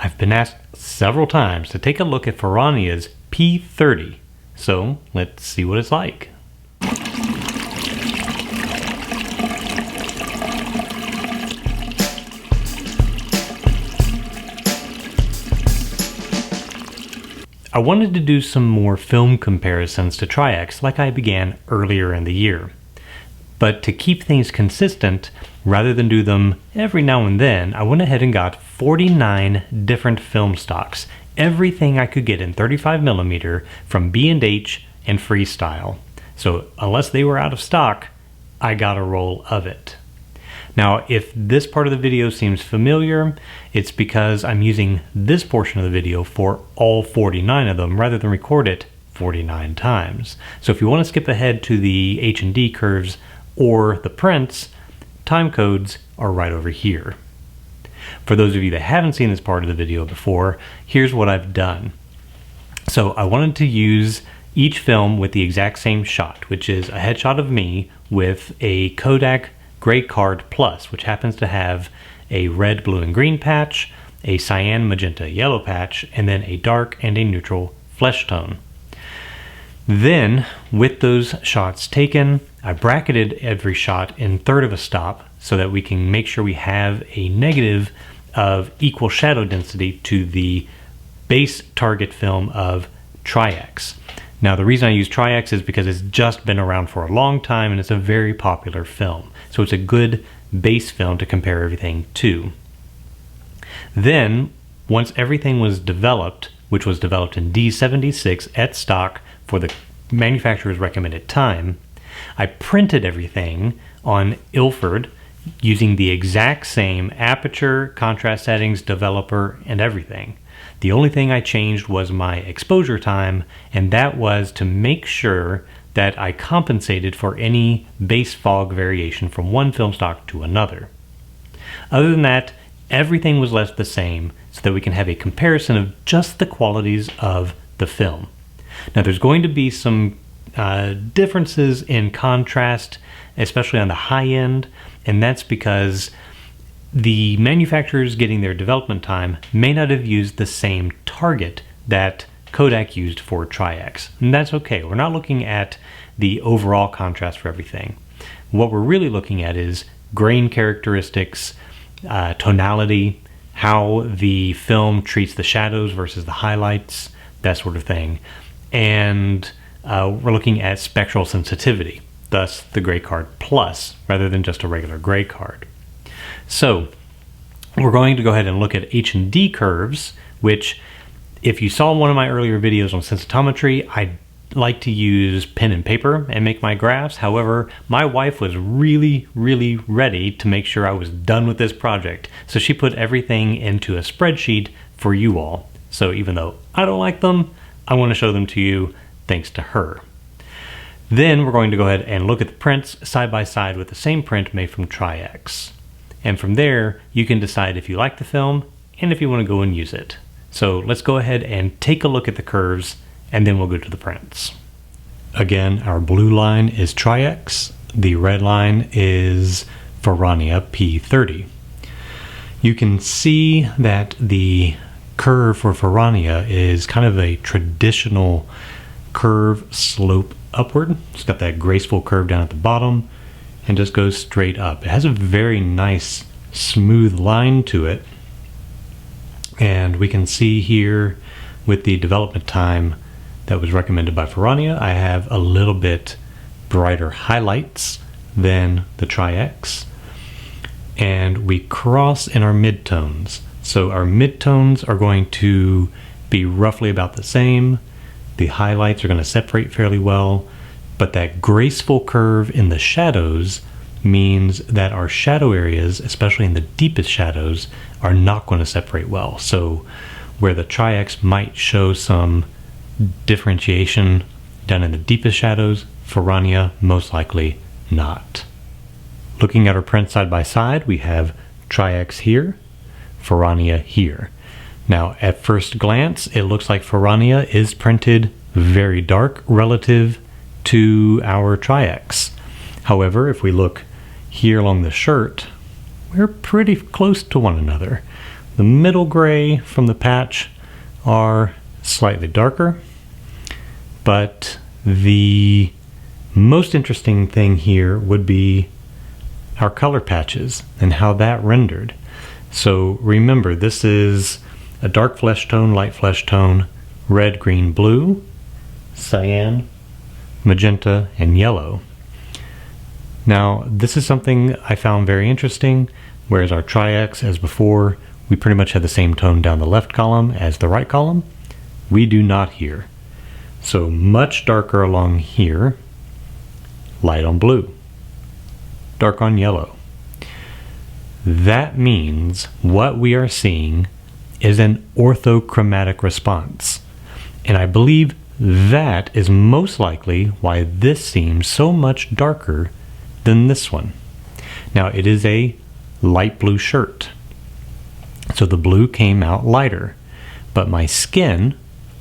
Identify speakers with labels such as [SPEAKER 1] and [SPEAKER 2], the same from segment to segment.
[SPEAKER 1] I've been asked several times to take a look at Ferrania's P30, so let's see what it's like. I wanted to do some more film comparisons to Tri-X like I began earlier in the year. But to keep things consistent, rather than do them every now and then, I went ahead and got 49 different film stocks, everything I could get in 35mm from B&H and Freestyle. So unless they were out of stock, I got a roll of it. Now, if this part of the video seems familiar, it's because I'm using this portion of the video for all 49 of them rather than record it 49 times. So if you want to skip ahead to the H&D curves or the prints, time codes are right over here. For those of you that haven't seen this part of the video before, here's what I've done. So I wanted to use each film with the exact same shot, which is a headshot of me with a Kodak Gray Card Plus, which happens to have a red, blue, and green patch, a cyan, magenta, yellow patch, and then a dark and a neutral flesh tone. Then, with those shots taken, I bracketed every shot in third of a stop so that we can make sure we have a negative of equal shadow density to the base target film of Tri-X. Now, the reason I use Tri-X is because it's just been around for a long time and it's a very popular film. So it's a good base film to compare everything to. Then, once everything was developed, which was developed in D-76 at stock for the manufacturer's recommended time, I printed everything on Ilford using the exact same aperture, contrast settings, developer, and everything. The only thing I changed was my exposure time, and that was to make sure that I compensated for any base fog variation from one film stock to another. Other than that, everything was left the same so that we can have a comparison of just the qualities of the film. Now, there's going to be some differences in contrast, especially on the high end, and that's because the manufacturers getting their development time may not have used the same target that Kodak used for Tri-X. And that's okay. We're not looking at the overall contrast for everything. What we're really looking at is grain characteristics, tonality, how the film treats the shadows versus the highlights, that sort of thing. And we're looking at spectral sensitivity, thus the Gray Card Plus, rather than just a regular Gray Card. So we're going to go ahead and look at H&D curves, which if you saw one of my earlier videos on sensitometry, I like to use pen and paper and make my graphs. However, my wife was really ready to make sure I was done with this project. So she put everything into a spreadsheet for you all. So even though I don't like them, I want to show them to you thanks to her. Then we're going to go ahead and look at the prints side by side with the same print made from Tri-X. And from there, you can decide if you like the film and if you want to go and use it. So let's go ahead and take a look at the curves and then we'll go to the prints. Again, our blue line is Tri-X. The red line is Ferrania P30. You can see that the curve for Ferrania is kind of a traditional curve slope upward. It's got that graceful curve down at the bottom and just goes straight up. It has a very nice smooth line to it. And we can see here with the development time that was recommended by Ferrania, I have a little bit brighter highlights than the Tri-X. And we cross in our midtones. So our midtones are going to be roughly about the same. The highlights are going to separate fairly well, but that graceful curve in the shadows means that our shadow areas, especially in the deepest shadows, are not going to separate well. So where the Tri-X might show some differentiation down in the deepest shadows, Ferrania most likely not. Looking at our prints side by side, we have Tri-X here, Ferrania here. Now, at first glance, it looks like Ferrania is printed very dark relative to our Tri-X. However, if we look here along the shirt, we're pretty close to one another. The middle gray from the patch are slightly darker, but the most interesting thing here would be our color patches and how that rendered. So remember, this is a dark flesh tone, light flesh tone, red, green, blue, cyan, magenta, and yellow. Now, this is something I found very interesting, whereas our Tri-X, as before, we pretty much had the same tone down the left column as the right column. We do not here. So much darker along here, light on blue, dark on yellow. That means what we are seeing is an orthochromatic response. And I believe that is most likely why this seems so much darker than this one. Now, it is a light blue shirt, so the blue came out lighter, but my skin,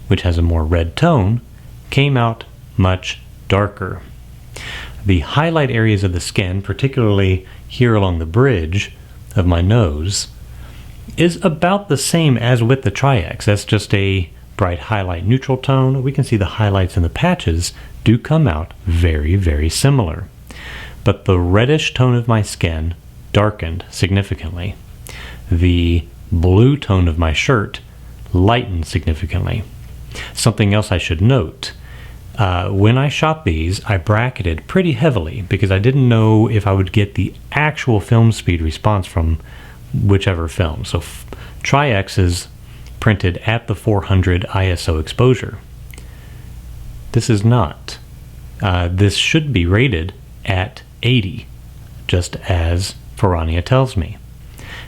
[SPEAKER 1] which has a more red tone, came out much darker. The highlight areas of the skin, particularly here along the bridge of my nose, is about the same as with the Tri-X. That's just a bright highlight neutral tone. We can see the highlights and the patches do come out very, very similar. But the reddish tone of my skin darkened significantly. The blue tone of my shirt lightened significantly. Something else I should note, when I shot these, I bracketed pretty heavily because I didn't know if I would get the actual film speed response from whichever film. So Tri-X is printed at the 400 ISO exposure. This is not. This should be rated at 80, just as Ferrania tells me.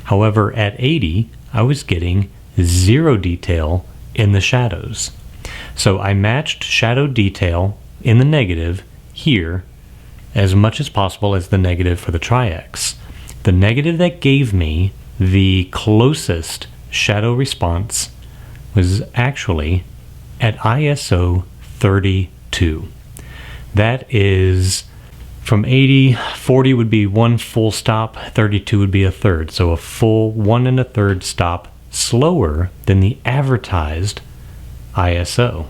[SPEAKER 1] However, at 80, I was getting zero detail in the shadows. So I matched shadow detail in the negative here as much as possible as the negative for the Tri-X. The negative that gave me the closest shadow response was actually at ISO 32. That is from 80, 40 would be one full stop, 32 would be a third. So a full 1 1/3 stop slower than the advertised ISO.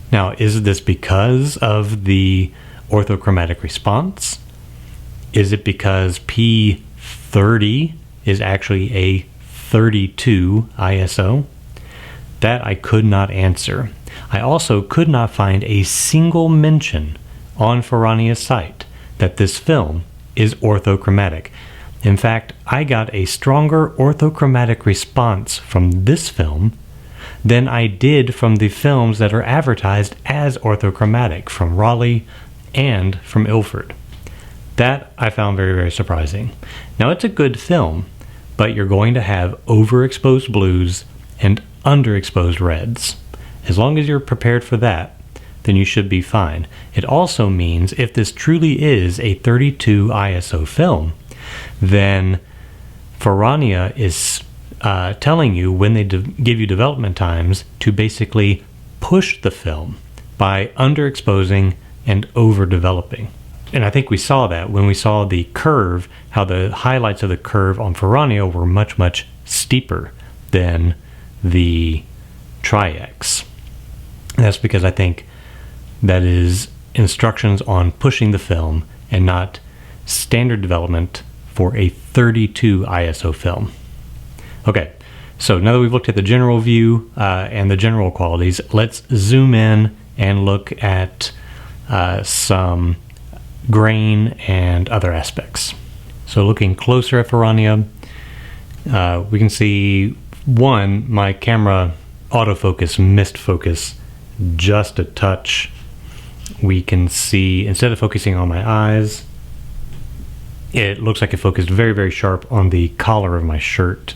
[SPEAKER 1] Now, is this because of the orthochromatic response? Is it because P30 is actually a 32 ISO? That I could not answer. I also could not find a single mention on Ferrania's site that this film is orthochromatic. In fact, I got a stronger orthochromatic response from this film than I did from the films that are advertised as orthochromatic from Raleigh and from Ilford. That I found very, very surprising. Now, it's a good film, but you're going to have overexposed blues and underexposed reds. As long as you're prepared for that, then you should be fine. It also means if this truly is a 32 ISO film, then Ferrania is telling you when they give you development times to basically push the film by underexposing and overdeveloping. And I think we saw that when we saw the curve, how the highlights of the curve on Ferrania were much, much steeper than the Tri-X. That's because I think that is instructions on pushing the film and not standard development for a 32 ISO film. Okay, so now that we've looked at the general view and the general qualities, let's zoom in and look at some grain and other aspects. So looking closer at Ferrania, we can see, one, my camera autofocus missed focus just a touch. We can see, instead of focusing on my eyes, it looks like it focused very, very sharp on the collar of my shirt.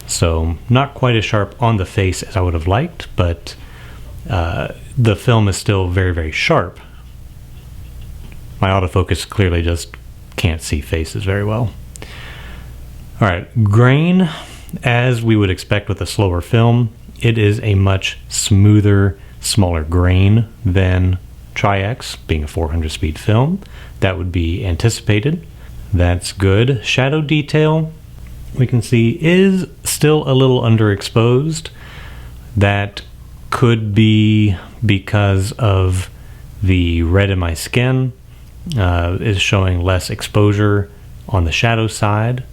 [SPEAKER 1] So not quite as sharp on the face as I would have liked, but the film is still very, very sharp. My autofocus clearly just can't see faces very well. All right, grain, as we would expect with a slower film, it is a much smoother, smaller grain than Tri-X, being a 400 speed film. That would be anticipated. That's good. Shadow detail, we can see is still a little underexposed. That could be because of the red in my skin is showing less exposure on the shadow side.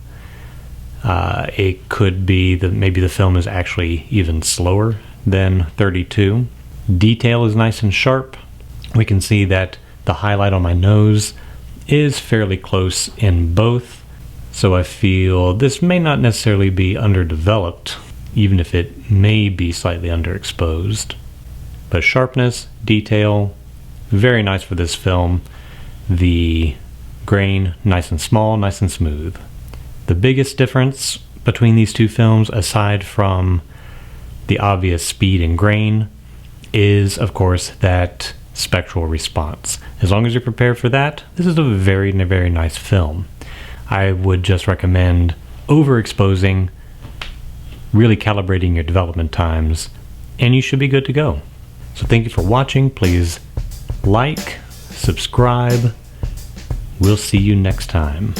[SPEAKER 1] It could be that maybe the film is actually even slower than 32. Detail is nice and sharp. We can see that the highlight on my nose is fairly close in both, so I feel this may not necessarily be underdeveloped, even if it may be slightly underexposed. But sharpness, detail, very nice for this film. The grain, nice and small, nice and smooth. The biggest difference between these two films, aside from the obvious speed and grain, is of course that spectral response. As long as you're prepared for that, this is a very, very nice film. I would just recommend overexposing, really calibrating your development times, and you should be good to go. So thank you for watching. Please like, subscribe. We'll see you next time.